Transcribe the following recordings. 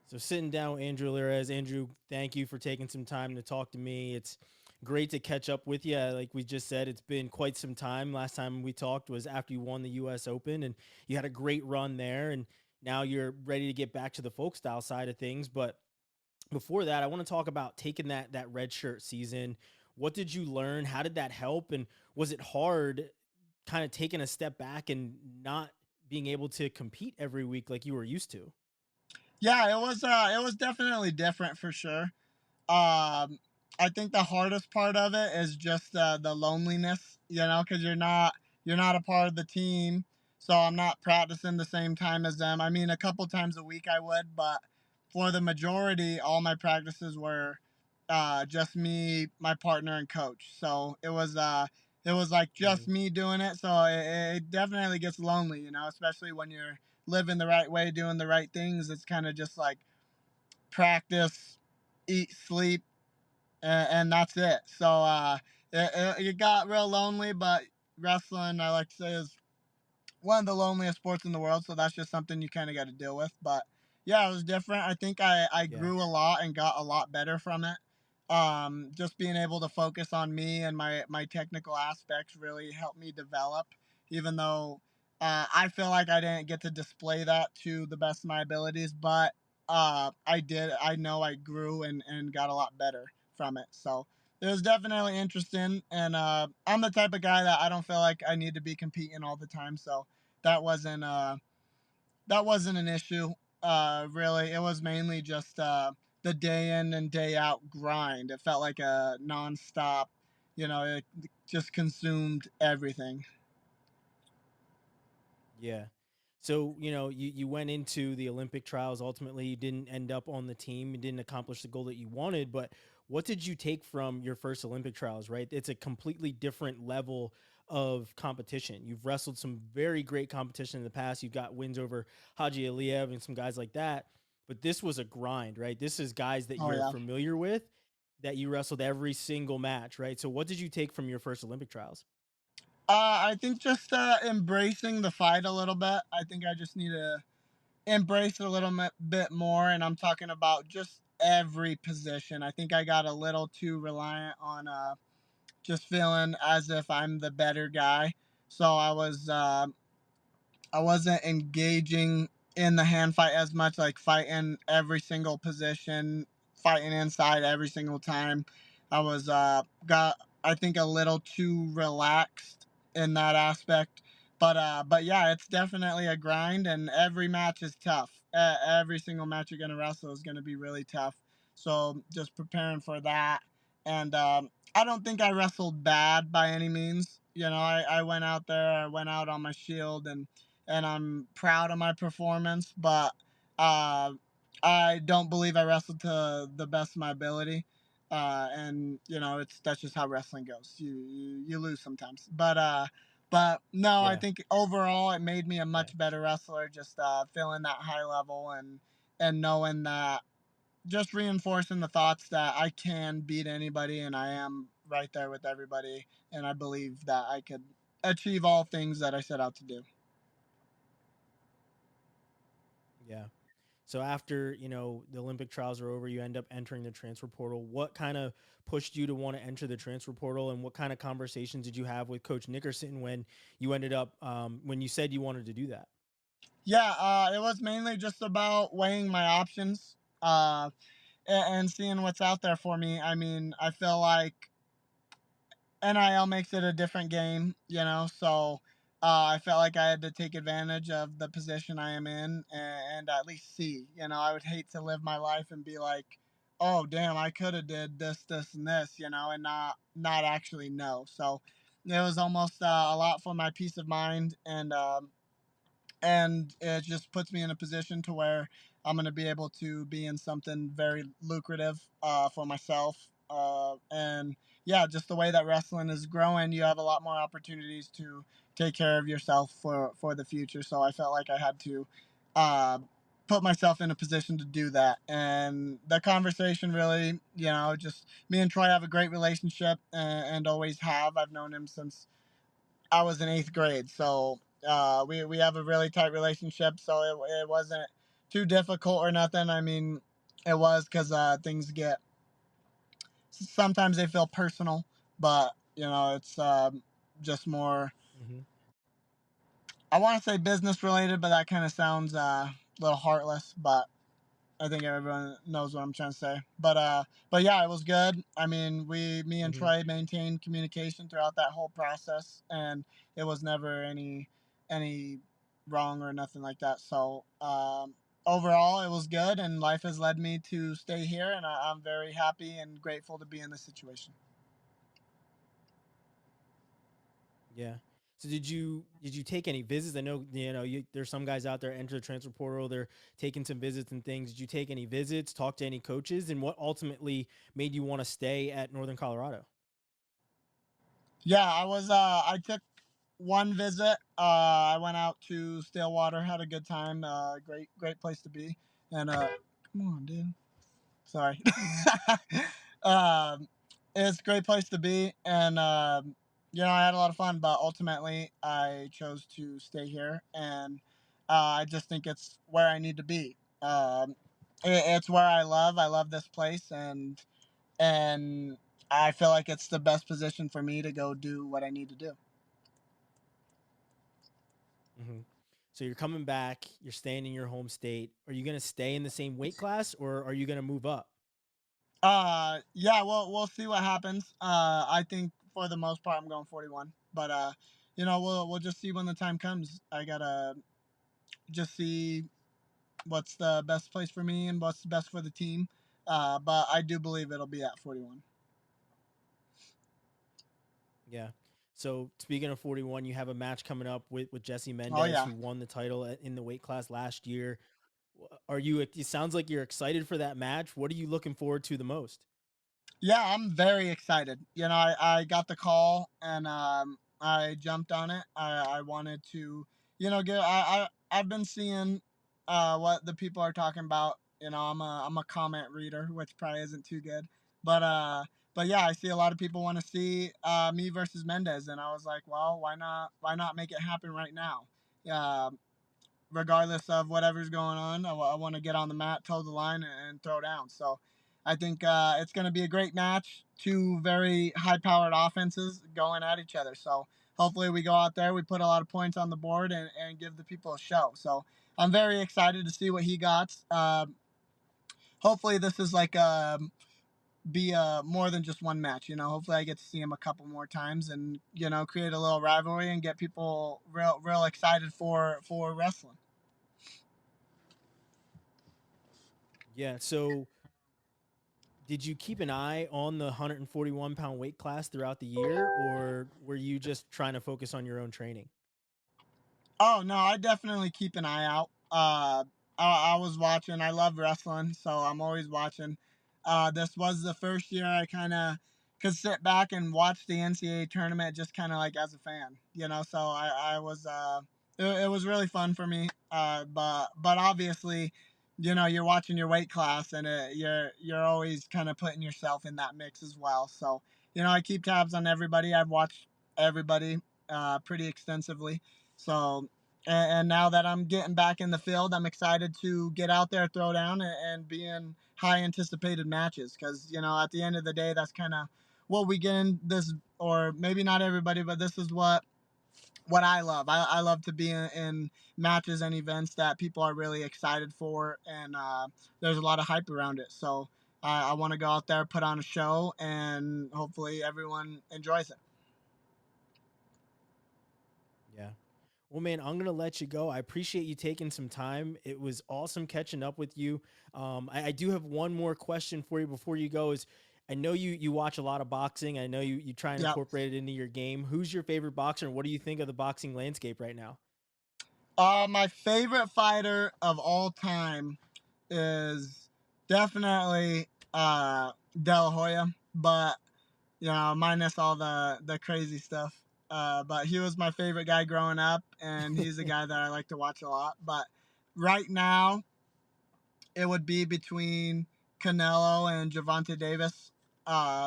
So sitting down with Andrew Alirez. Andrew, thank you for taking some time to talk to me. It's great to catch up with you. Like we just said, it's been quite some time. Last time we talked was after you won the US Open and you had a great run there. And now you're ready to get back to the folk style side of things. But before that, I want to talk about taking that red shirt season. What did you learn? How did that help? And was it hard kind of taking a step back and not being able to compete every week like you were used to? Yeah, it was definitely different for sure. I think the hardest part of it is just the loneliness, because you're not a part of the team, so I'm not practicing the same time as them. I mean, a couple times a week I would, but for the majority, all my practices were just me, my partner, and coach. So it was like just Mhm. me doing it. So it definitely gets lonely, especially when you're living the right way, doing the right things. It's kind of just like practice, eat, sleep, and that's it. So it got real lonely, but wrestling, I like to say, is one of the loneliest sports in the world. So that's just something you kind of got to deal with. But yeah, it was different. I think I Yeah. grew a lot and got a lot better from it. Just being able to focus on me and my technical aspects really helped me develop, even though I feel like I didn't get to display that to the best of my abilities, but I did. I know I grew and got a lot better from it. So it was definitely interesting, and I'm the type of guy that I don't feel like I need to be competing all the time. So that wasn't uh, that wasn't an issue. Really, it was mainly just the day in and day out grind. It felt like a nonstop. It just consumed everything. Yeah. So, you went into the Olympic trials. Ultimately, you didn't end up on the team. You didn't accomplish the goal that you wanted. But what did you take from your first Olympic trials, right? It's a completely different level of competition. You've wrestled some very great competition in the past. You've got wins over Haji Aliyev and some guys like that. But this was a grind, right? This is guys that Oh you're yeah. familiar with that you wrestled every single match, right? So, what did you take from your first Olympic trials? I think just embracing the fight a little bit. I think I just need to embrace it a little bit more, and I'm talking about just every position. I think I got a little too reliant on just feeling as if I'm the better guy. So I wasn't engaging in the hand fight as much, like fighting every single position, fighting inside every single time. I was got I think a little too relaxed in that aspect. But yeah, it's definitely a grind, and every match is tough. Every single match you're gonna wrestle is gonna be really tough. So just preparing for that, and I don't think I wrestled bad by any means. I went out there, I went out on my shield, and I'm proud of my performance, but uh, I don't believe I wrestled to the best of my ability. And it's that's just how wrestling goes. You lose sometimes, but no, I Yeah. think overall it made me a Yeah. much better wrestler. Just feeling that high level and knowing that, just reinforcing the thoughts that I can beat anybody and I am right there with everybody, and I believe that I could achieve all things that I set out to do. Yeah. So after, the Olympic trials are over, you end up entering the transfer portal. What kind of pushed you to want to enter the transfer portal, and what kind of conversations did you have with Coach Nickerson when you ended up when you said you wanted to do that? Yeah, it was mainly just about weighing my options and seeing what's out there for me. I mean, I feel like NIL makes it a different game, so I felt like I had to take advantage of the position I am in and at least see. I would hate to live my life and be like, oh damn, I could have did this, this, and this, and not actually know. So it was almost a lot for my peace of mind, and it just puts me in a position to where I'm going to be able to be in something very lucrative for myself. And yeah, just the way that wrestling is growing, you have a lot more opportunities to take care of yourself for the future. So I felt like I had to uh, put myself in a position to do that. And the conversation really, just me and Troy have a great relationship and always have. I've known him since I was in eighth grade, so we have a really tight relationship. So it wasn't too difficult or nothing. I mean, it was because things get sometimes they feel personal, but it's just more. Hmm. I want to say business related, but that kind of sounds a little heartless. But I think everyone knows what I'm trying to say. But yeah, it was good. I mean, me and Hmm. Troy maintained communication throughout that whole process, and it was never any wrong or nothing like that. So overall, it was good, and life has led me to stay here, and I'm very happy and grateful to be in this situation. Yeah. So did you take any visits? I know there's some guys out there enter the transfer portal. They're taking some visits and things. Did you take any visits? Talk to any coaches? And what ultimately made you want to stay at Northern Colorado? Yeah, I took one visit. I went out to Stillwater, had a good time. Great place to be. And come on, dude. Sorry. um, it's a great place to be, and I had a lot of fun. But ultimately, I chose to stay here, and I just think it's where I need to be. It's where I love. I love this place, and I feel like it's the best position for me to go do what I need to do. Hmm. So you're coming back. You're staying in your home state. Are you going to stay in the same weight class, or are you going to move up? Yeah, we'll see what happens. I think for the most part I'm going 41, but we'll just see when the time comes. I gotta just see what's the best place for me and what's the best for the team. But I do believe it'll be at 41. Yeah. So speaking of 41, you have a match coming up with Jesse Oh Mendez, yeah. who won the title in the weight class last year. Are you? It sounds like you're excited for that match. What are you looking forward to the most? Yeah, I'm very excited. I got the call and I jumped on it. I wanted to, get. I've been seeing what the people are talking about. I'm a comment reader, which probably isn't too good, but uh, but yeah, I see a lot of people want to see me versus Mendez, and I was like, well, why not? Why not make it happen right now? Uh, Regardless of whatever's going on. I want to get on the mat, toe the line, and throw down. So I think it's going to be a great match. Two very high powered offenses going at each other. So hopefully we go out there, we put a lot of points on the board, and give the people a show. So I'm very excited to see what he got. Hopefully this is like be more than just one match. Hopefully I get to see him a couple more times and create a little rivalry and get people real excited for wrestling. Yeah. So did you keep an eye on the 141-pound weight class throughout the year, or were you just trying to focus on your own training? Oh no, I definitely keep an eye out. I was watching. I love wrestling, so I'm always watching. This was the first year I kind of could sit back and watch the NCAA tournament, just kind of like as a fan, So I was. It was really fun for me. But obviously, you're watching your weight class, and you're always kind of putting yourself in that mix as well. So I keep tabs on everybody. I've watched everybody pretty extensively. So, and now that I'm getting back in the field, I'm excited to get out there, throw down, and be in high anticipated matches. Because at the end of the day, that's kind of what we get in this, or maybe not everybody, but this is what I love. I love to be in matches and events that people are really excited for, and there's a lot of hype around it. So I want to go out there, put on a show, and hopefully everyone enjoys it. Yeah. Well, man, I'm gonna let you go. I appreciate you taking some time. It was awesome catching up with you. I do have one more question for you before you go. Is I know you watch a lot of boxing. I know you try and Yep. incorporate it into your game. Who's your favorite boxer, and what do you think of the boxing landscape right now? My favorite fighter of all time is definitely De La Hoya, but minus all the crazy stuff. But he was my favorite guy growing up, and he's a guy that I like to watch a lot. But right now, it would be between Canelo and Javante Davis.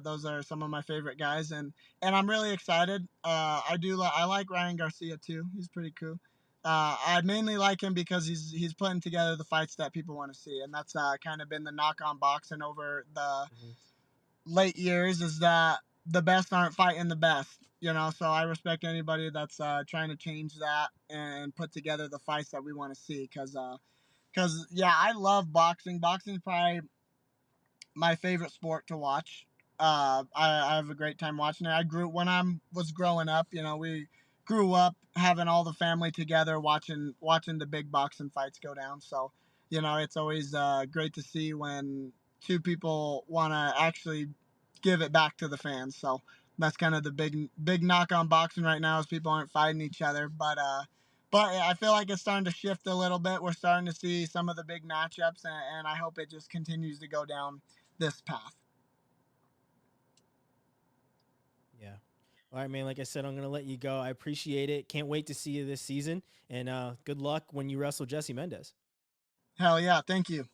Those are some of my favorite guys, and I'm really excited. I like Ryan Garcia too. He's pretty cool. I mainly like him because he's putting together the fights that people want to see, and that's kind of been the knock on boxing over the Mhm. late years is that the best aren't fighting the best. So I respect anybody that's trying to change that and put together the fights that we want to see. Because yeah, I love boxing. Boxing is probably my favorite sport to watch. I have a great time watching it. I grew when I was growing up. We grew up having all the family together watching the big boxing fights go down. So, it's always great to see when two people want to actually give it back to the fans. So that's kind of the big knock on boxing right now is people aren't fighting each other. But I feel like it's starting to shift a little bit. We're starting to see some of the big matchups, and I hope it just continues to go down this path. Yeah. All right, man. Like I said, I'm gonna let you go. I appreciate it. Can't wait to see you this season, and good luck when you wrestle Jesse Mendez. Hell yeah, thank you.